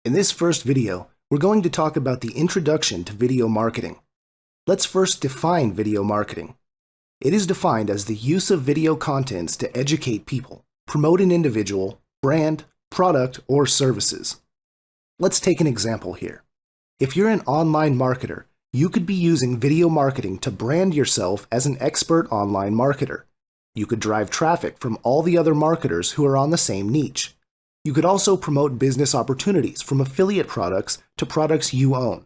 In this first video, we're going to talk about the introduction to video marketing. Let's first define video marketing. It is defined as the use of video contents to educate people, promote an individual, brand, product, or services. Let's take an example here. If you're an online marketer, you could be using video marketing to brand yourself as an expert online marketer. You could drive traffic from all the other marketers who are on the same niche. You could also promote business opportunities from affiliate products to products you own.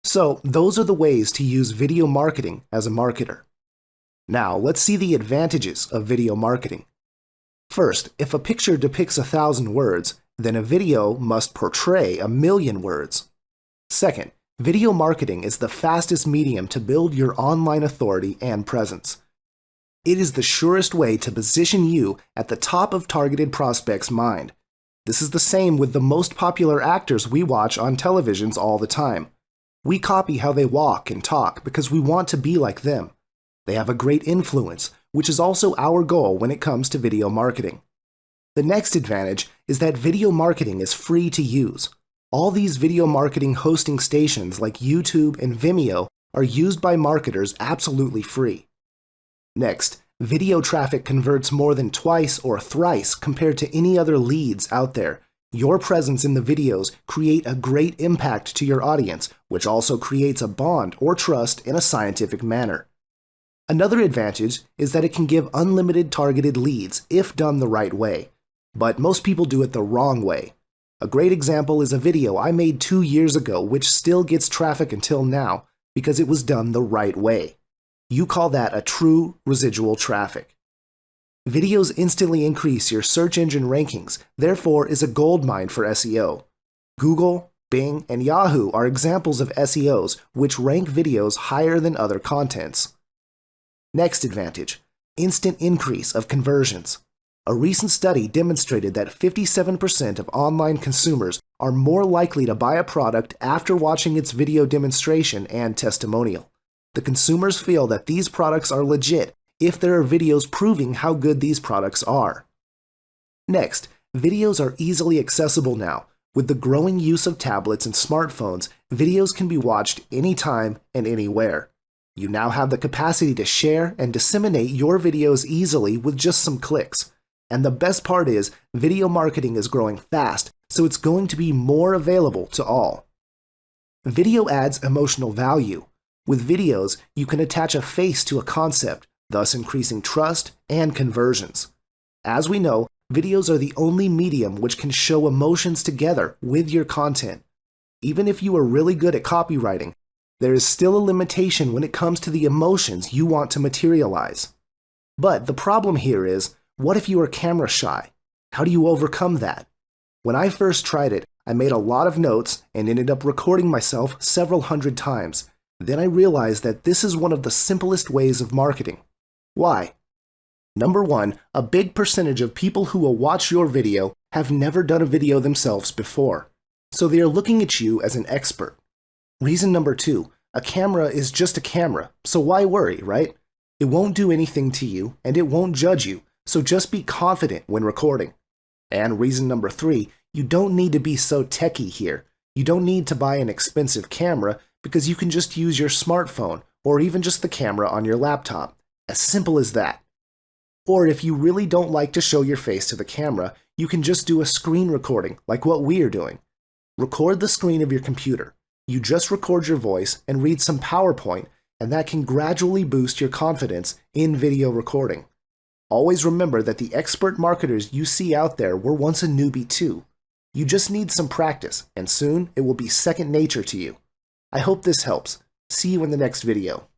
So, those are the ways to use video marketing as a marketer. Now, let's see the advantages of video marketing. First, if a picture depicts 1,000 words, then a video must portray 1,000,000 words. Second, video marketing is the fastest medium to build your online authority and presence. It is the surest way to position you at the top of targeted prospects' mind. This is the same with the most popular actors we watch on televisions all the time. We copy how they walk and talk because we want to be like them. They have a great influence, which is also our goal when it comes to video marketing. The next advantage is that video marketing is free to use. All these video marketing hosting stations like YouTube and Vimeo are used by marketers absolutely free. Next, video traffic converts more than twice or thrice compared to any other leads out there. Your presence in the videos create a great impact to your audience, which also creates a bond or trust in a scientific manner. Another advantage is that it can give unlimited targeted leads if done the right way. But most people do it the wrong way. A great example is a video I made 2 years ago which still gets traffic until now because it was done the right way. You call that a true residual traffic. Videos instantly increase your search engine rankings, therefore is a goldmine for SEO. Google, Bing, and Yahoo are examples of SEOs which rank videos higher than other contents. Next advantage, instant increase of conversions. A recent study demonstrated that 57% of online consumers are more likely to buy a product after watching its video demonstration and testimonial. The consumers feel that these products are legit if there are videos proving how good these products are. Next, videos are easily accessible now. With the growing use of tablets and smartphones, videos can be watched anytime and anywhere. You now have the capacity to share and disseminate your videos easily with just some clicks. And the best part is, video marketing is growing fast, so it's going to be more available to all. Video adds emotional value. With videos, you can attach a face to a concept, thus increasing trust and conversions. As we know, videos are the only medium which can show emotions together with your content. Even if you are really good at copywriting, there is still a limitation when it comes to the emotions you want to materialize. But the problem here is, what if you are camera shy? How do you overcome that? When I first tried it, I made a lot of notes and ended up recording myself several hundred times. Then I realized that this is one of the simplest ways of marketing. Why? Number one, a big percentage of people who will watch your video have never done a video themselves before, so they are looking at you as an expert. Reason number two, a camera is just a camera, so why worry, right? It won't do anything to you, and it won't judge you, so just be confident when recording. And reason number three, you don't need to be so techie here. You don't need to buy an expensive camera because you can just use your smartphone or even just the camera on your laptop. As simple as that. Or if you really don't like to show your face to the camera, you can just do a screen recording like what we are doing. Record the screen of your computer. You just record your voice and read some PowerPoint, and that can gradually boost your confidence in video recording. Always remember that the expert marketers you see out there were once a newbie too. You just need some practice, and soon it will be second nature to you. I hope this helps. See you in the next video.